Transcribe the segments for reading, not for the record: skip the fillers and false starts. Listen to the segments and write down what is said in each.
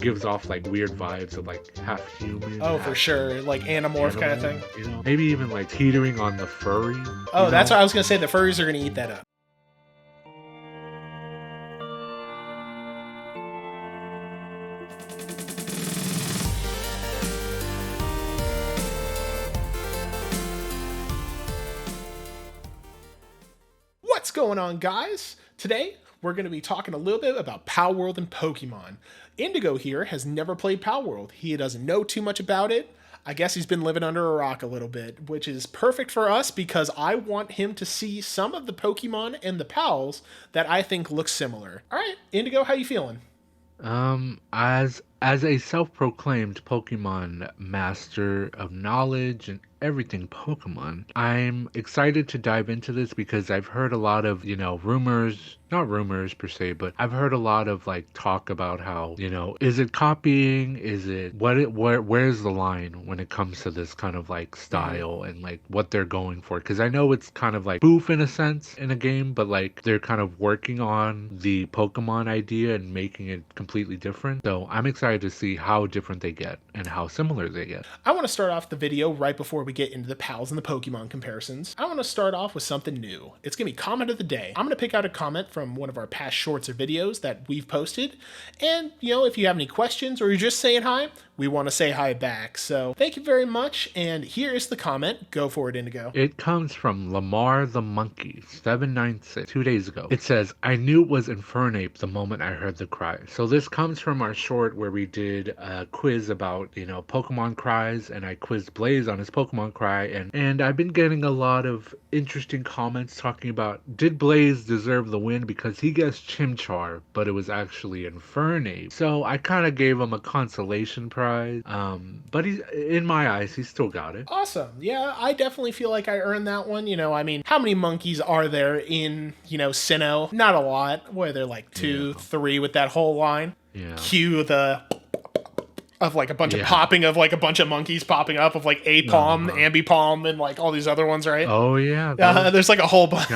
gives off like weird vibes of like half human, Oh, for half sure. Like Animorph kind of animal, thing. you know? Maybe even like teetering on the furry, Oh, that's what I was going to say. The furries are going to eat that up. What's going on, guys? Today, we're going to be talking a little bit about Palworld and Pokemon. Indigo here has never played Palworld. He doesn't know too much about it. I guess he's been living under a rock a little bit, which is perfect for us because I want him to see some of the Pokemon and the PALS that I think look similar. All right, Indigo, how you feeling? As a self-proclaimed Pokemon master of knowledge and everything Pokemon, I'm excited to dive into this because I've heard a lot of, rumors, not rumors per se, but I've heard a lot of like talk about how, is it copying? Is it where's the line when it comes to this kind of like style and like what they're going for? Because I know it's kind of like spoof in a sense in a game, but like they're kind of working on the Pokemon idea and making it completely different. So I'm excited to see how different they get and how similar they get. I want to start off the video right before we get into the PALs and the Pokemon comparisons. I want to start off with something new. It's going to be comment of the day. I'm going to pick out a comment from one of our past shorts or videos that we've posted. And, if you have any questions or you're just saying hi, we want to say hi back. So thank you very much. And here is the comment. Go for it, Indigo. It comes from Lamar the Monkey, 796, 2 days ago. It says, I knew it was Infernape the moment I heard the cry. So this comes from our short where we did a quiz about, Pokemon cries, and I quizzed Blaze on his Pokemon cry, and I've been getting a lot of interesting comments talking about, did Blaze deserve the win because he guessed Chimchar, but it was actually Infernape. So I kind of gave him a consolation prize. But he's, in my eyes, he still got it. Awesome. Yeah, I definitely feel like I earned that one. How many monkeys are there in, Sinnoh? Not a lot. What are there, like 2, 3 with that whole line? Yeah. Cue the of like a bunch of popping of like a bunch of monkeys popping up of like Apalm, Ambipalm, and like all these other ones, right? Oh yeah. There's like a whole bunch.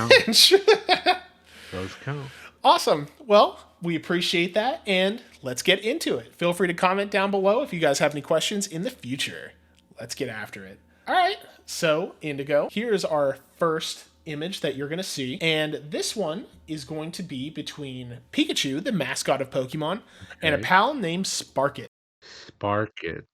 Those count. Awesome. Well, we appreciate that, and let's get into it. Feel free to comment down below if you guys have any questions in the future. Let's get after it. All right. So, Indigo, here's our first image that you're going to see, and this one is going to be between Pikachu, the mascot of Pokemon, and a pal named Sparkit. Sparkit.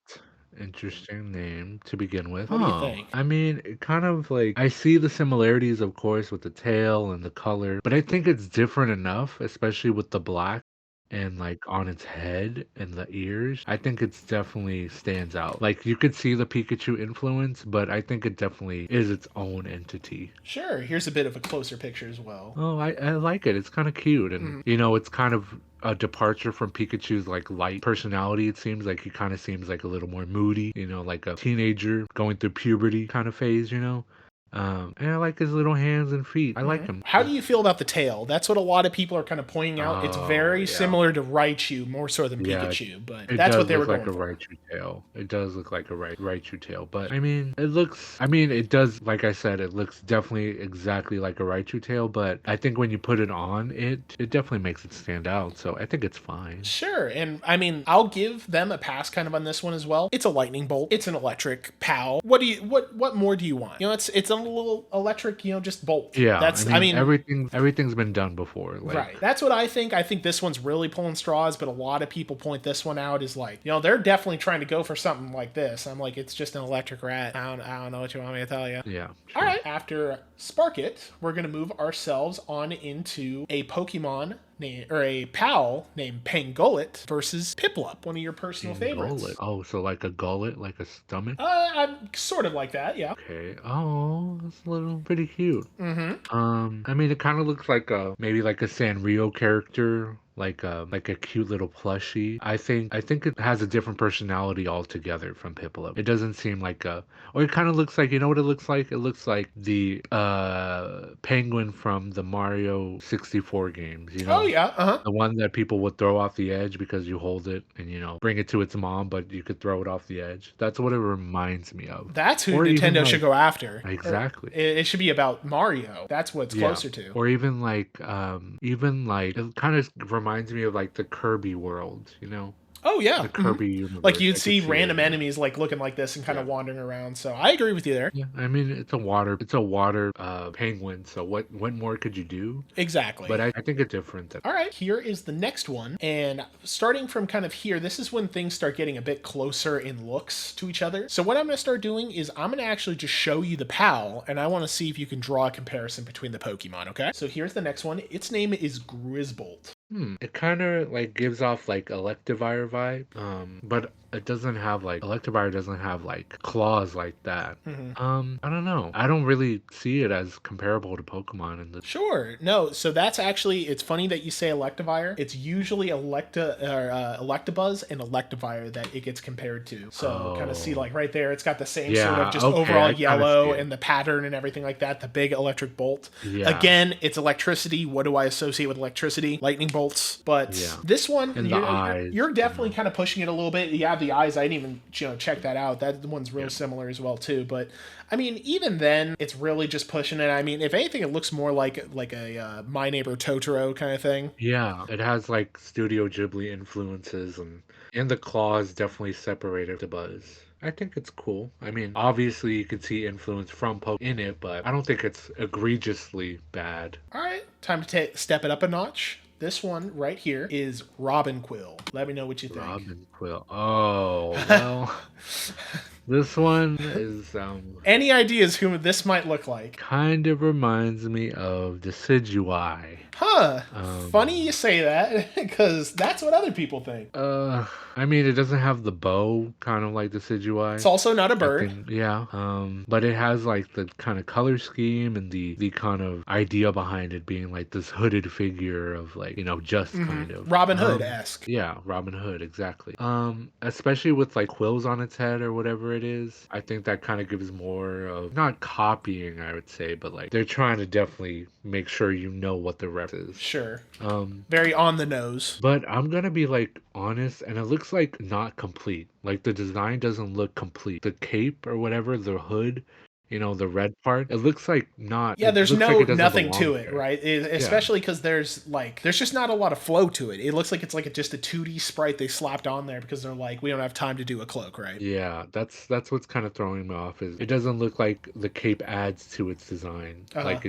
Interesting name to begin with. What do you think? I mean, it kind of like, I see the similarities, of course, with the tail and the color, but I think it's different enough, especially with the black and like on its head and the ears. I think it's definitely stands out. Like you could see the Pikachu influence, but I think it definitely is its own entity. Sure. Here's a bit of a closer picture as well. Oh, I like it. It's kind of cute, and it's kind of a departure from Pikachu's like light personality. It seems like he kind of seems like a little more moody, like a teenager going through puberty kind of phase, and I like his little hands and feet. I like him. How do you feel about the tail? That's what a lot of people are kind of pointing out. It's very similar to Raichu, more so than Pikachu, but that's what they were going for. It does look like a Raichu tail. It does look like a Raichu tail, but it does, like I said, it looks definitely exactly like a Raichu tail, but I think when you put it on, it definitely makes it stand out, so I think it's fine. Sure, and I'll give them a pass kind of on this one as well. It's a lightning bolt. It's an electric PAL. What more do you want? It's a little electric, just bolt. Yeah, everything's been done before. Right. That's what I think. I think this one's really pulling straws, but a lot of people point this one out as like, they're definitely trying to go for something like this. I'm like, it's just an electric rat. I don't know what you want me to tell you. Yeah. Sure. All right. After Sparkit, we're gonna move ourselves on into a Pokemon a pal named Pangolin versus Piplup, one of your personal favorites. Oh, so like a gullet, like a stomach? I'm sort of like that, yeah. Okay. Oh, that's a little pretty cute. Mm-hmm. I mean, it kind of looks like maybe like a Sanrio character, like a cute little plushie. I think it has a different personality altogether from Piplup. It doesn't seem like or it kind of looks like, you know what it looks like? It looks like the penguin from the Mario 64 games, Oh yeah, the one that people would throw off the edge because you hold it and bring it to its mom, but you could throw it off the edge. That's what it reminds me of. That's who Nintendo should go after. Exactly. It should be about Mario. That's what it's closer to. Or even like it kind of reminds me of like the Kirby world, Oh yeah. the Hmm. Kirby Like universe. you'd I could see see it. random Yeah. enemies like looking like this and kind Yeah. of wandering around. So I agree with you there. Yeah. I mean, it's a water penguin. So what more could you do? But Exactly. I think it's different. All right, here is the next one. And starting from kind of here, this is when things start getting a bit closer in looks to each other. So, what I'm going to start doing is I'm going to actually just show you the PAL, and I want to see if you can draw a comparison between the Pokemon, okay? So, here's the next one. Its name is Grisbolt. It kind of like gives off like Electivire vibe, but it doesn't have like Electivire doesn't have like claws like that. Mm-hmm. I don't know. I don't really see it as comparable to Pokemon in the. Sure. No, so that's actually, it's funny that you say Electivire. It's usually Electabuzz and Electivire that it gets compared to. So kind of see Oh, like right there, it's got the same sort of yeah. just Okay, overall I kind of see yellow it. and the pattern and everything like that, the big electric bolt. Yeah, Again, it's electricity. What do I associate with electricity? Lightning bolts. But yeah. this one, And the eyes, you're you definitely know. kind of pushing it a little bit. Yeah, the eyes, I didn't even check that out. That one's real Yeah. similar as well too. But I mean, even then, it's really just pushing it. I mean, if anything, it looks more like a My Neighbor Totoro kind of thing. Yeah, it has like Studio Ghibli influences and the claws definitely separated the buzz. I think it's cool. I mean, obviously you can see influence from Poke in it, but I don't think it's egregiously bad. All right, time to step it up a notch. This one right here is Robin Quill. Let me know what you think. Robin Quill. Oh, well, this one is Any ideas who this might look like? kind of reminds me of Decidueye. Huh. Funny you Um say that, because that's what other people think. uh I mean it doesn't have the bow kind of like It's Decidueye. also not a I bird. think yeah. But it has like the kind of color scheme and the kind of idea behind it being like this hooded figure of like, just kind of. Robin Hood esque. Yeah, Robin Hood, exactly. Especially with like quills on its head or whatever it is. I think that kind of gives more of not copying, I would say, but like they're trying to definitely make sure you know what the rep is. Sure. Um, Very on the nose. but I'm gonna be like honest, and it looks like not complete. Like the design doesn't look complete. The cape or whatever, the hood, the red part, it looks like not. Yeah, It there's looks like no it doesn't nothing belong to it, there. right? Yeah. Especially because there's just not a lot of flow to it. It looks like it's like just a 2D sprite they slapped on there because they're like, we don't have time to do a cloak, right? Yeah, that's what's kind of throwing me off is it doesn't look like the cape adds to its design. Uh huh.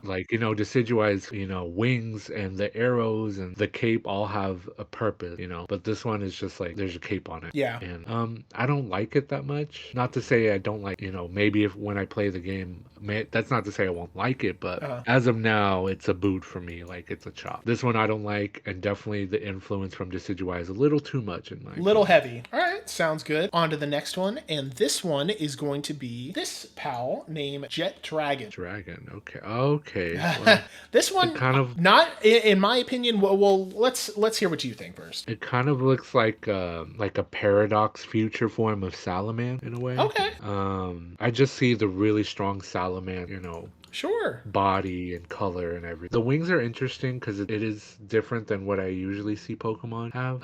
Decidueye's, wings and the arrows and the cape all have a purpose, but this one is just like there's a cape on it. Yeah. And I don't like it that much. Not to say I don't like, maybe if when I play the game, that's not to say I won't like it, but Uh huh. as of now, it's a boot for me. Like it's a chop. This one I don't like, and definitely the influence from Decidueye is a little too much in my Little opinion. heavy. All right, sounds good. On to the next one, and this one is going to be this pal named Jet Dragon. Dragon. Okay. Okay. Well, This it one, kind of not in my opinion. Well, let's hear what you think first. it kind of looks like a paradox future form of Salaman in a way. Okay, I just see the really strong Salaman, sure. body and color and everything. The wings are interesting because it is different than what I usually see Pokemon have.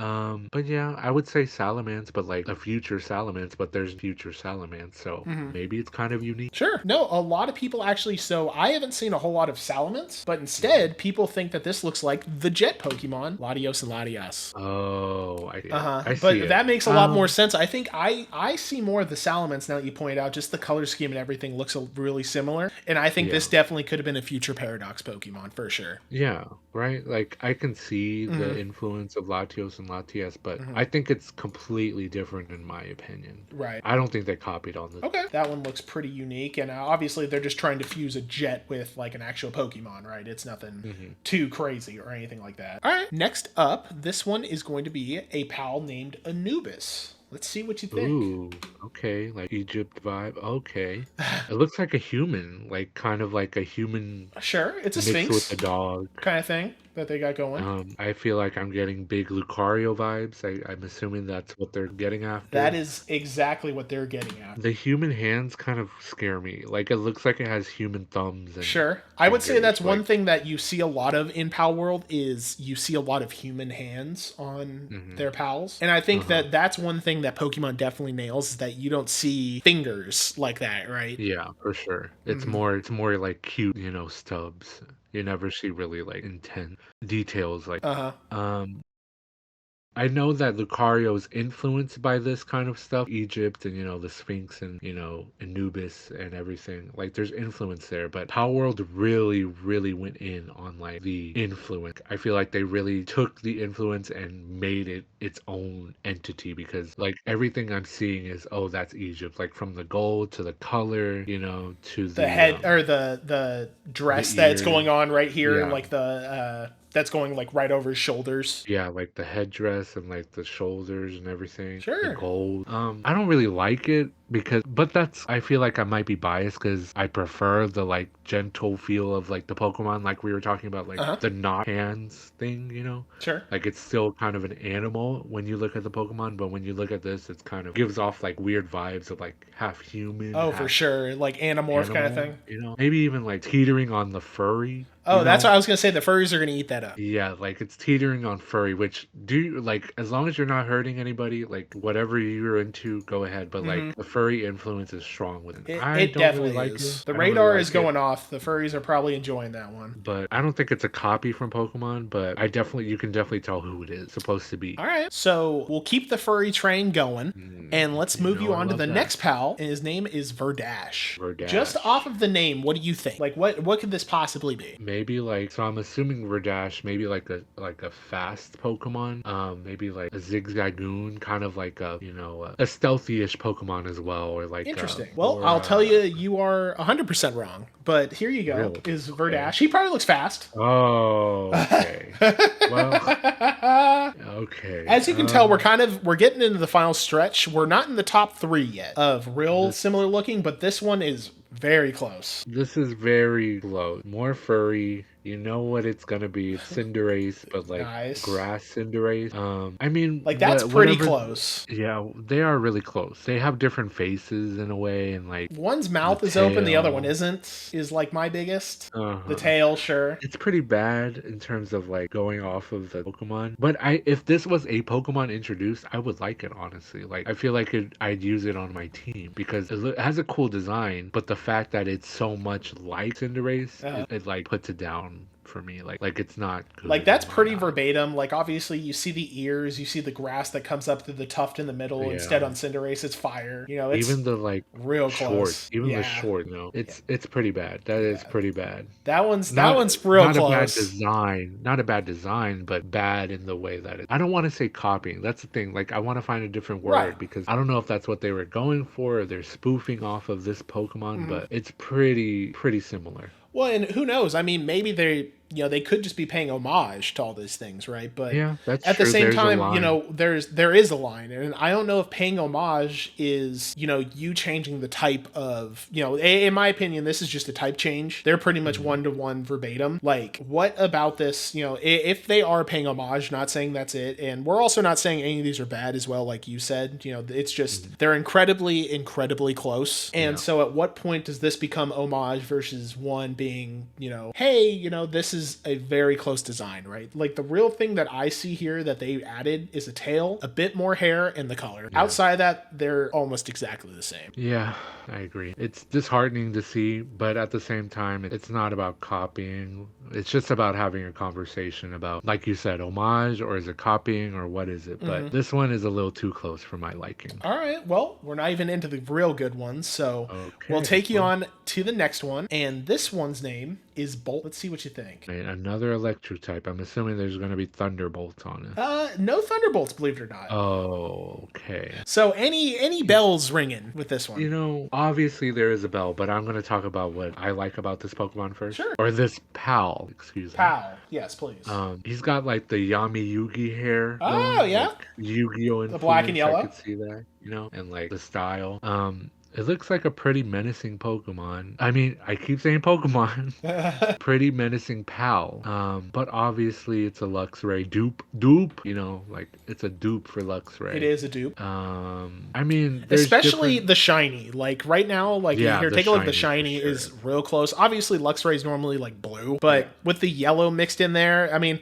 But yeah, I would say Salamence, but like a future Salamence, but there's future Salamence, so maybe it's kind of unique. Sure. No, a lot of people actually. So I haven't seen a whole lot of Salamence, but Mhm. instead, people think that this looks like the Jet Pokemon, Latios and Latias. Oh, Uh huh. I see But it. that makes a lot more sense. I think I see more of the Salamence now that you point out. Just the color scheme and everything looks really similar, and I think this Yeah. definitely could have been a future Paradox Pokemon for sure. Yeah, right? Like I can see Hmm. the influence of Latios and Latias, but Hmm. I think it's completely different in my opinion. Right. I don't think they copied on this. Okay, that one looks pretty unique, and obviously they're just trying to fuse a jet with like an actual Pokemon, right? It's nothing Hmm. too crazy or anything like that. All right, next up, this one is going to be a pal named Anubis. Let's see what you think. Ooh, okay, like Egypt vibe. Okay. It looks like a human, like kind of like a human Sure, it's a mixed with a Sphinx dog. kind of thing that they got going. I feel like I'm getting big Lucario vibes. I'm assuming that's what they're getting That after. is exactly what they're getting at. The human hands kind of scare me. Like it looks like it has human thumbs and Sure. I would say fingers. that's one Like, thing that you see a lot of in Palworld is you see a lot of human hands on hmm their pals. And I think uh-huh. that that's one thing that Pokemon definitely nails is that you don't see fingers like that, right? Yeah, for sure. Hmm. It's more like cute, stubs. You never see really like intense details like Uh-huh. um I know that Lucario is influenced by this kind of stuff, Egypt and the Sphinx and Anubis and everything. Like there's influence there, but Palworld really, really went in on like the influence. I feel like they really took the influence and made it its own entity because like everything I'm seeing is, oh, that's Egypt. Like from the gold to the color, to The the head or the dress that's ears. going on right here, Yeah. like that's going like right over his shoulders. Yeah, like the headdress and like the shoulders and everything, the Sure. gold. I don't really like it but I feel like I might be biased because I prefer the like gentle feel of like the Pokemon, like we were talking about, like Uh-huh. the not hands thing. Sure. Like it's still kind of an animal when you look at the Pokemon, but when you look at this, it's kind of gives off like weird vibes of like half human, Oh, for half sure. Like Animorph kind of animal, thing. maybe even like teetering on the furry, Oh, that's what I was gonna say. The furries are gonna eat that up. yeah, like it's teetering on furry, which like as long as you're not hurting anybody, like whatever you're into, go ahead. But like the furry influence is strong with it. I It don't really definitely like it. is. The I don't really radar is like it. going off. The furries are probably enjoying that one. But I don't think it's a copy from Pokemon, but you can definitely tell who it is supposed to be. All right. So we'll keep the furry train going, and let's move you I on to love the that. next pal. And his name is Verdash. Verdash. Just off of the name, what do you think? Like, what could this possibly be? Maybe like, so I'm assuming Verdash, maybe like a fast Pokemon, maybe like a Zigzagoon, kind of like a stealthy-ish Pokemon as well, or like Interesting. Well, I'll tell you, you are 100% wrong. But here you go. Really? Is Verdash? He probably looks fast. Oh, okay. Well, okay. As you can tell, we're getting into the final stretch. We're not in the top 3 yet of real similar looking, but this one is very close. This is very close. More furry. You know what it's gonna be. It's Cinderace, but like Nice. grass Cinderace. I mean, Like that's pretty whatever. close. Yeah, they are really close. They have different faces in a way, and like One's mouth the is open, the other tail. one isn't. Is like my biggest. Uh-huh. The tail, sure. It's pretty bad in terms of like going off of the Pokemon. But if this was a Pokemon introduced, I would like it honestly. Like I feel like I'd use it on my team because it has a cool design, but the fact that it's so much like Cinderace, it like puts it down for me. Like it's not good. Like that's pretty verbatim. Like obviously you see the ears, you see the grass that comes up through the tuft in the middle. Yeah. Instead on Cinderace, it's fire. It's even the like real shorts, close. even Yeah. the short. It's pretty bad. That is pretty bad. That one's real not close. a bad design, not a bad design, but bad in the way that I don't want to say copying. That's the thing. Like I want to find a different word Right. because I don't know if that's what they were going for or they're spoofing off of this Pokemon, but it's pretty similar. Well, and who knows? I mean, maybe they could just be paying homage to all these things, right? But Yeah, that's at the true. same There's a time, line. there is a line, and I don't know if paying homage is you changing the type of in my opinion, this is just a type change. They're pretty much 1-to-1 verbatim. Like, what about this? If they are paying homage, not saying that's it, and we're also not saying any of these are bad as well. Like you said, it's just they're incredibly close, and so at what point does this become homage versus one being hey, this is a very close design, right? Like the real thing that I see here that they added is a tail, a bit more hair, and the color. Yeah. Outside of that, they're almost exactly the same. Yeah, I agree. It's disheartening to see, but at the same time, it's not about copying. It's just about having a conversation about, like you said, homage, or is it copying, or what is it? But this one is a little too close for my liking. All right, well, we're not even into the real good ones, so we'll take you on to the next one, and this one's name is Bolt. Let's see what you think. And another electric type. I'm assuming there's going to be Thunderbolt on it. No Thunderbolts, believe it or not. Oh, okay. So any bells ringing with this one? Obviously there is a bell, but I'm going to talk about what I like about this Pokemon first. Sure. Or this PAL, excuse me. PAL, yes, please. He's got like the Yami Yugi hair. Oh, yeah. Like Yu-Gi-Oh! Influence. The black and yellow. I could see that, and like the style. It looks like a pretty menacing Pokemon. I mean, I keep saying Pokemon. Pretty menacing pal. But obviously it's a Luxray dupe. Like it's a dupe for Luxray. It is a dupe. I mean, especially the shiny. Like right now, like here, take a look. The shiny sure. is real close. Obviously, Luxray is normally like blue, but with the yellow mixed in there, I mean,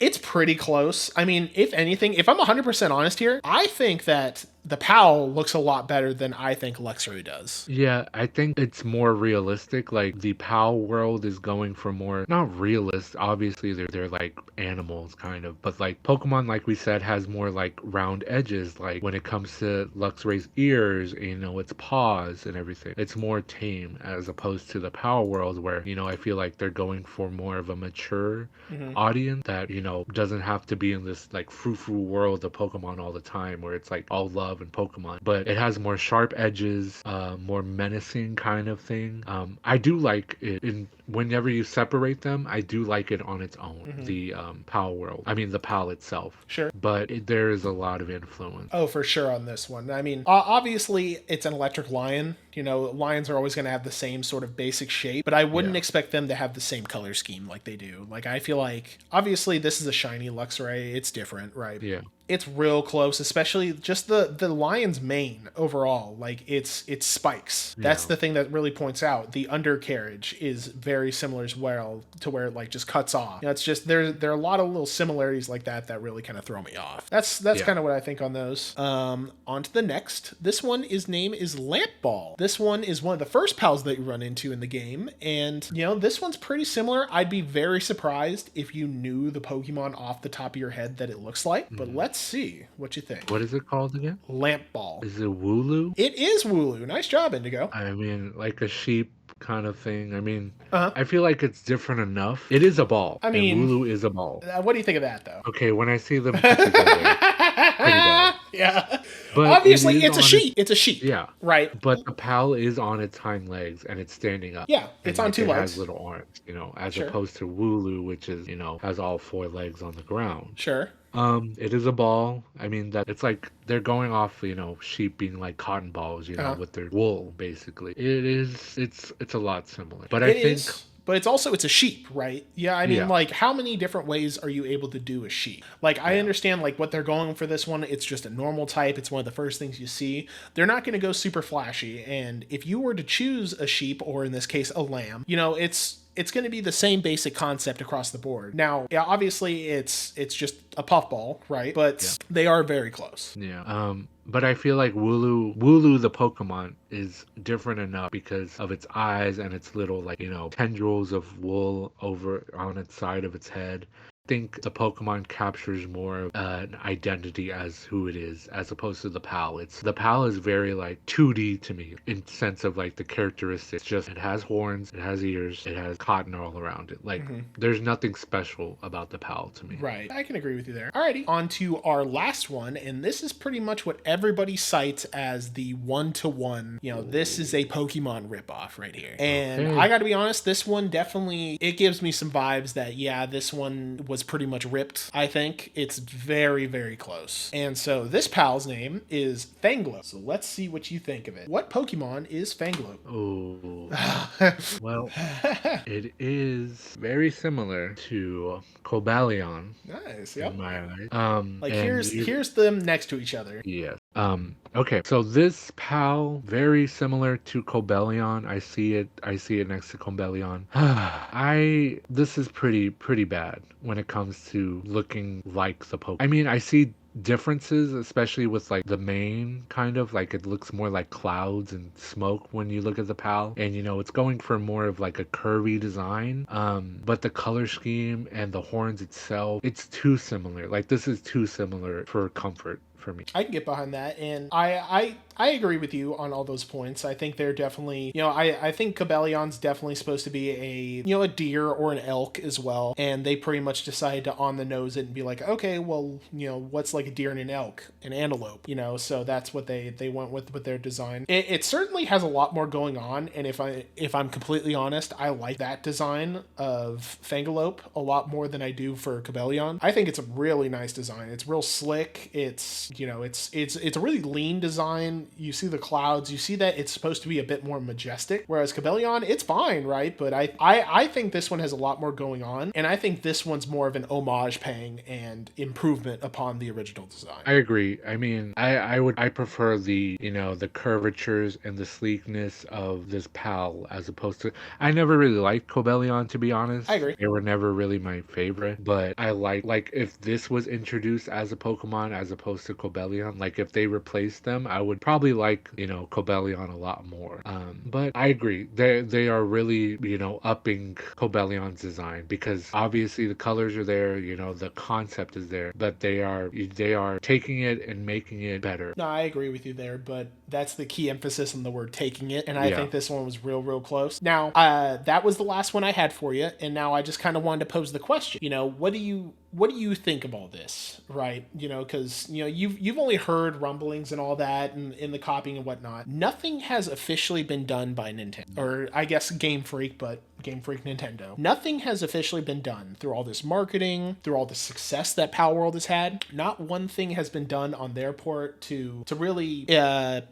it's pretty close. I mean, if anything, if I'm 100% honest here, I think that the PAL looks a lot better than I think Luxray does. Yeah, I think it's more realistic. Like the PAL world is going for more not realist. Obviously, they're like animals kind of, but like Pokemon, like we said, has more like round edges. Like when it comes to Luxray's ears, its paws and everything, it's more tame as opposed to the PAL world where I feel like they're going for more of a mature Hmm. audience that doesn't have to be in this like frou-frou world of Pokemon all the time where it's like all love and Pokemon, but it has more sharp edges, more menacing kind of thing. I do like it in whenever you separate them. I do like it on its own, Hmm. the PAL world. I mean the PAL itself, Sure. but there is a lot of influence. Oh, for sure on this one. I mean, obviously it's an electric lion. Lions are always going to have the same sort of basic shape, but I wouldn't Yeah, expect them to have the same color scheme like they do. Like, I feel like, obviously, this is a shiny Luxray. It's different, right? yeah, It's real close, especially just the lion's mane overall. Like it's spikes. That's yeah. the thing that really points out. The undercarriage is very similar as well to where it like just cuts off. It's just there are a lot of little similarities like that really kind of throw me off. That's Yeah. kind of what I think on those. On to the next. This one is name is Lamp Ball. This one is one of the first pals that you run into in the game, and this one's pretty similar. I'd be very surprised if you knew the Pokemon off the top of your head that it looks like, but let's see what you think. What is it called again? Lamp Ball. Is it Wooloo? It is Wooloo. Nice job, Indigo. I mean, like a sheep kind of thing. I mean, Uh huh. I feel like it's different enough. It is a ball, I and mean, Wooloo is a ball. what do you think of that, though? Okay, when I see them put together, pretty bad. Yeah. But it Obviously, is it's a on its sheep. It's a sheep, yeah. right? But the PAL is on its hind legs and it's standing up. Yeah, And it's on like two it has legs. little arms, as Sure. opposed to Wooloo, which is, has all four legs on the ground. Sure. It is a ball. I mean that it's like they're going off, sheep being like cotton balls, Uh-huh. with their wool basically. It's a lot similar. But I It think is, but it's a sheep, right? Yeah, I mean, yeah, like, how many different ways are you able to do a sheep? Like, I yeah. understand, like, what they're going for this one. It's just a normal type. It's one of the first things you see. They're not going to go super flashy. And if you were to choose a sheep, or in this case, a lamb, it's going to be the same basic concept across the board. Now, yeah, obviously, it's just a puffball, right? Yeah. But they are very close. Yeah. But I feel like Wooloo the Pokemon is different enough because of its eyes and its little like, tendrils of wool over on its side of its head. Think the Pokemon captures more of an identity as who it is as opposed to the PAL. The PAL is very like 2D to me in sense of like the characteristics. Just it has horns, it has ears, it has cotton all around it. Like there's nothing special about the PAL to me. Right. I can agree with you there. Alrighty. On to our last one, and this is pretty much what everybody cites as the one-to-one. This is a Pokemon ripoff right here. And Okay. I gotta be honest, this one definitely it gives me some vibes that this one was pretty much ripped. I think it's very, very close. And so this pal's name is Fanglo. So let's see what you think of it. What Pokemon is Fanglo? Oh, well, it is very similar to Cobalion Nice. Yep. in my eyes. Like And here's them next to each other. yes. Okay. So this PAL very similar to Cobalion. I see it next to Cobalion. This is pretty bad when it comes to looking like the Pokemon. I mean, I see differences, especially with like the main kind of like it looks more like clouds and smoke when you look at the PAL, and it's going for more of like a curvy design. But the color scheme and the horns itself, it's too similar. Like this is too similar for comfort for me. I can get behind that, and I agree with you on all those points. I think they're definitely, I think Cobellion's definitely supposed to be a deer or an elk as well, and they pretty much decided to on the nose it and be like, okay, well, what's like a deer and an elk, an antelope, so that's what they went with their design. It certainly has a lot more going on, and if I'm completely honest, I like that design of Fangalope a lot more than I do for Cobellion. I think it's a really nice design. It's real slick. It's it's a really lean design. you see the clouds, you see that it's supposed to be a bit more majestic, whereas Cobelion, it's fine, right? But I think this one has a lot more going on, and I think this one's more of an homage paying and improvement upon the original design. I agree. I mean, I prefer the, the curvatures and the sleekness of this PAL as opposed to, I never really liked Cobelion, to be honest. I agree. They were never really my favorite, but I like if this was introduced as a Pokemon as opposed to Cobelion, like if they replaced them, I would probably like, Cobelion a lot more. But I agree. They are really, upping Cobelion's design because obviously the colors are there, the concept is there, but they are taking it and making it better. No, I agree with you there, but that's the key emphasis on the word taking it, and I Yeah. think this one was real close. Now, that was the last one I had for you, and now I just kind of wanted to pose the question. What do you think of all this, right? Because you've only heard rumblings and all that, and in the copying and whatnot. Nothing has officially been done by Nintendo, or I guess Game Freak, but Game Freak Nintendo. Nothing has officially been done through all this marketing, through all the success that Palworld has had. Not one thing has been done on their part to really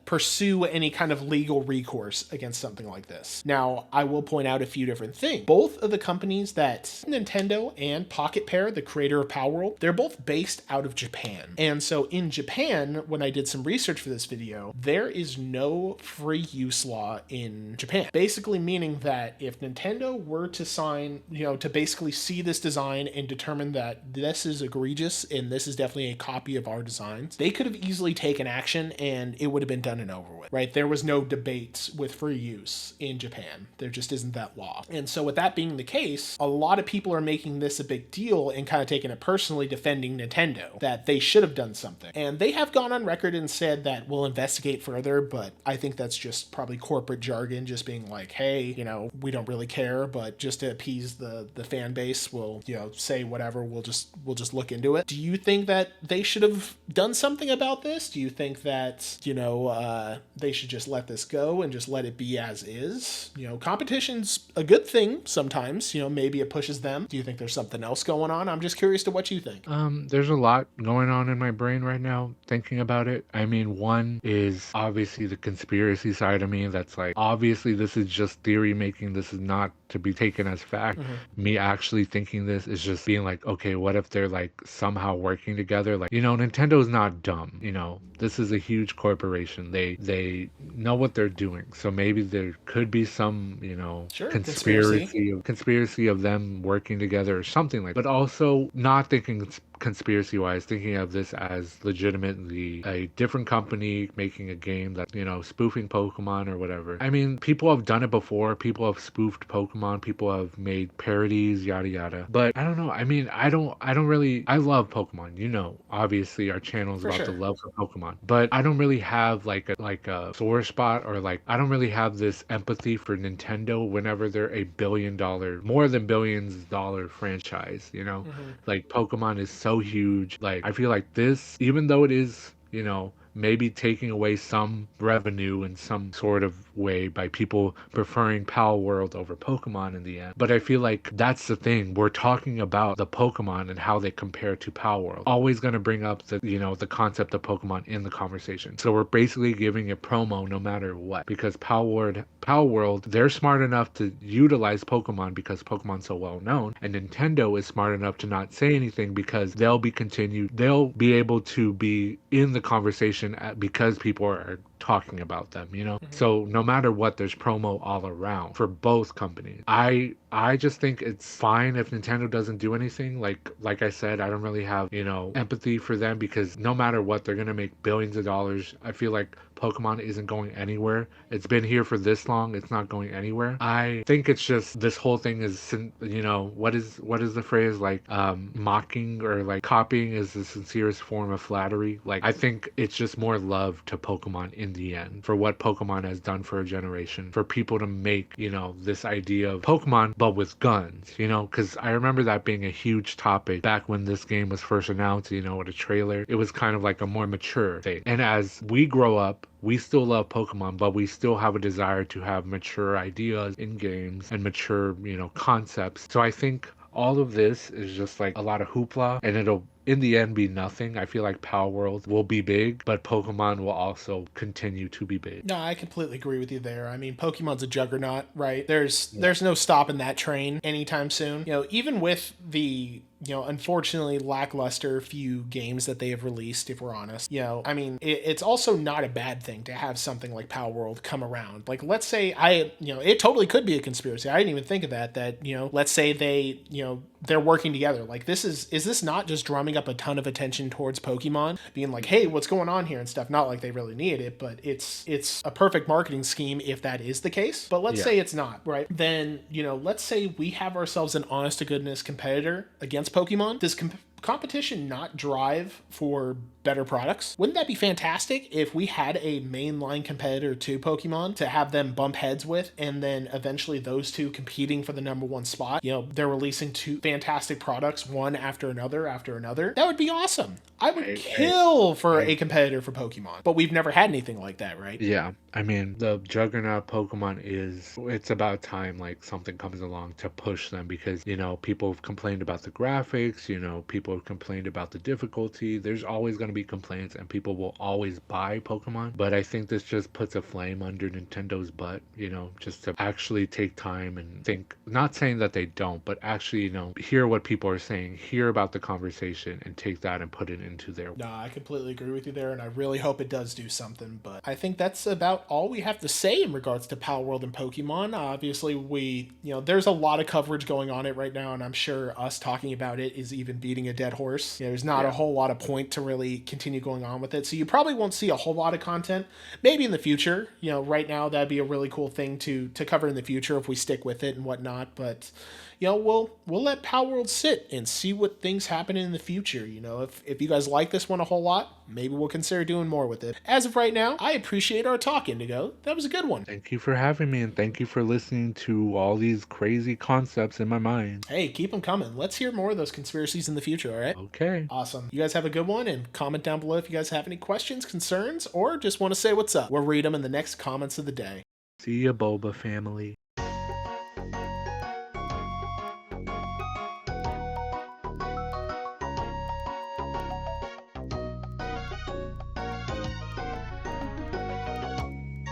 pursue any kind of legal recourse against something like this. Now, I will point out a few different things. Both of the companies that Nintendo and Pocket Pair, the creator of Palworld, they're both based out of Japan. And so in Japan, when I did some research for this video, there is no free use law in Japan. Basically meaning that if Nintendo were to sign, to basically see this design and determine that this is egregious and this is definitely a copy of our designs, they could have easily taken action and it would have been done and over with, right? There was no debate with free use in Japan. There just isn't that law. And so with that being the case, a lot of people are making this a big deal and kind of taking it personally, defending Nintendo, that they should have done something. And they have gone on record and said that we'll investigate further, but I think that's just probably corporate jargon, just being like, hey, we don't really care, but just to appease the fan base, we'll, say whatever, we'll just look into it. Do you think that they should have done something about this? Do you think that, they should just let this go and just let it be as is? Competition's a good thing sometimes, maybe it pushes them. Do you think there's something else going on? I'm just curious to what you think. There's a lot going on in my brain right now thinking about it. I mean, one is obviously the conspiracy side of me that's like, obviously this is just theory making. This is not to be taken as fact. Me actually thinking this is just being like, okay, what if they're like somehow working together? Like, Nintendo's not dumb. This is a huge corporation. They know what they're doing. So maybe there could be some, Sure, conspiracy of them working together or something like. But also not thinking conspiracy wise, thinking of this as legitimately a different company making a game that, spoofing Pokemon or whatever. I mean, people have done it before. People have spoofed Pokemon. People have made parodies, yada yada. But I don't know. I mean, I love Pokemon. Obviously our channel is For about sure. the love for Pokemon. But I don't really have like a sore spot, or like I don't really have this empathy for Nintendo whenever they're a more than billions dollar franchise, Like Pokemon is so huge. Like I feel like this, even though it is, maybe taking away some revenue in some sort of way by people preferring Palworld over Pokemon in the end. But I feel like that's the thing. We're talking about the Pokemon and how they compare to Palworld. Always going to bring up the concept of Pokemon in the conversation. So we're basically giving it promo no matter what, because Palworld, they're smart enough to utilize Pokemon because Pokemon's so well known, and Nintendo is smart enough to not say anything because they'll be able to be in the conversation because people are talking about them, So no matter what, there's promo all around for both companies. I just think it's fine if Nintendo doesn't do anything. Like I said, I don't really have, empathy for them because no matter what, they're gonna make billions of dollars. I feel like Pokemon isn't going anywhere. It's been here for this long. It's not going anywhere. I think it's just this whole thing is, what is the phrase, like mocking or like copying is the sincerest form of flattery. Like I think it's just more love to Pokemon in the end for what Pokemon has done for a generation, for people to make, this idea of Pokemon but with guns, because I remember that being a huge topic back when this game was first announced, with a trailer. It was kind of like a more mature thing. And as we grow up, we still love Pokemon, but we still have a desire to have mature ideas in games and mature, concepts. So I think all of this is just like a lot of hoopla, and it'll in the end be nothing. I feel like Power World will be big, but Pokemon will also continue to be big. No, I completely agree with you there. I mean, Pokemon's a juggernaut, right? There's Yeah. there's no stopping that train anytime soon. Even with the unfortunately lackluster few games that they have released, if we're honest, I mean, it's also not a bad thing to have something like Power World come around. Like, let's say it totally could be a conspiracy. I didn't even think of that, let's say they're working together. Like, is this not just drumming up a ton of attention towards Pokemon, being like, hey, what's going on here and stuff? Not like they really needed it, but it's a perfect marketing scheme if that is the case. But let's Yeah. say it's not, right? Then, let's say we have ourselves an honest to goodness competitor against Pokemon. Does competition not drive for better products? Wouldn't that be fantastic if we had a mainline competitor to Pokemon to have them bump heads with, and then eventually those two competing for the number one spot? They're releasing two fantastic products, one after another after another. That would be awesome. I would kill for a competitor for Pokemon, but we've never had anything like that, right? Yeah, I mean, the juggernaut Pokemon it's about time like something comes along to push them because, people have complained about the graphics, people have complained about the difficulty. There's always going to be complaints and people will always buy Pokemon. But I think this just puts a flame under Nintendo's butt, just to actually take time and think, not saying that they don't, but actually, hear what people are saying, hear about the conversation and take that and put it into their. No, I completely agree with you there, and I really hope it does do something. But I think that's about all we have to say in regards to Palworld and Pokemon. Obviously, there's a lot of coverage going on it right now, and I'm sure us talking about it is even beating a dead horse. There's not a whole lot of point to really continue going on with it, so you probably won't see a whole lot of content. Maybe in the future, right now that'd be a really cool thing to cover in the future if we stick with it and whatnot. But we'll let Palworld sit and see what things happen in the future. If you guys like this one a whole lot, maybe we'll consider doing more with it. As of right now, I appreciate our talk, Indigo. That was a good one. Thank you for having me and thank you for listening to all these crazy concepts in my mind. Hey, keep them coming. Let's hear more of those conspiracies in the future, all right? Okay. Awesome. You guys have a good one, and comment down below if you guys have any questions, concerns, or just want to say what's up. We'll read them in the next comments of the day. See ya, Boba family.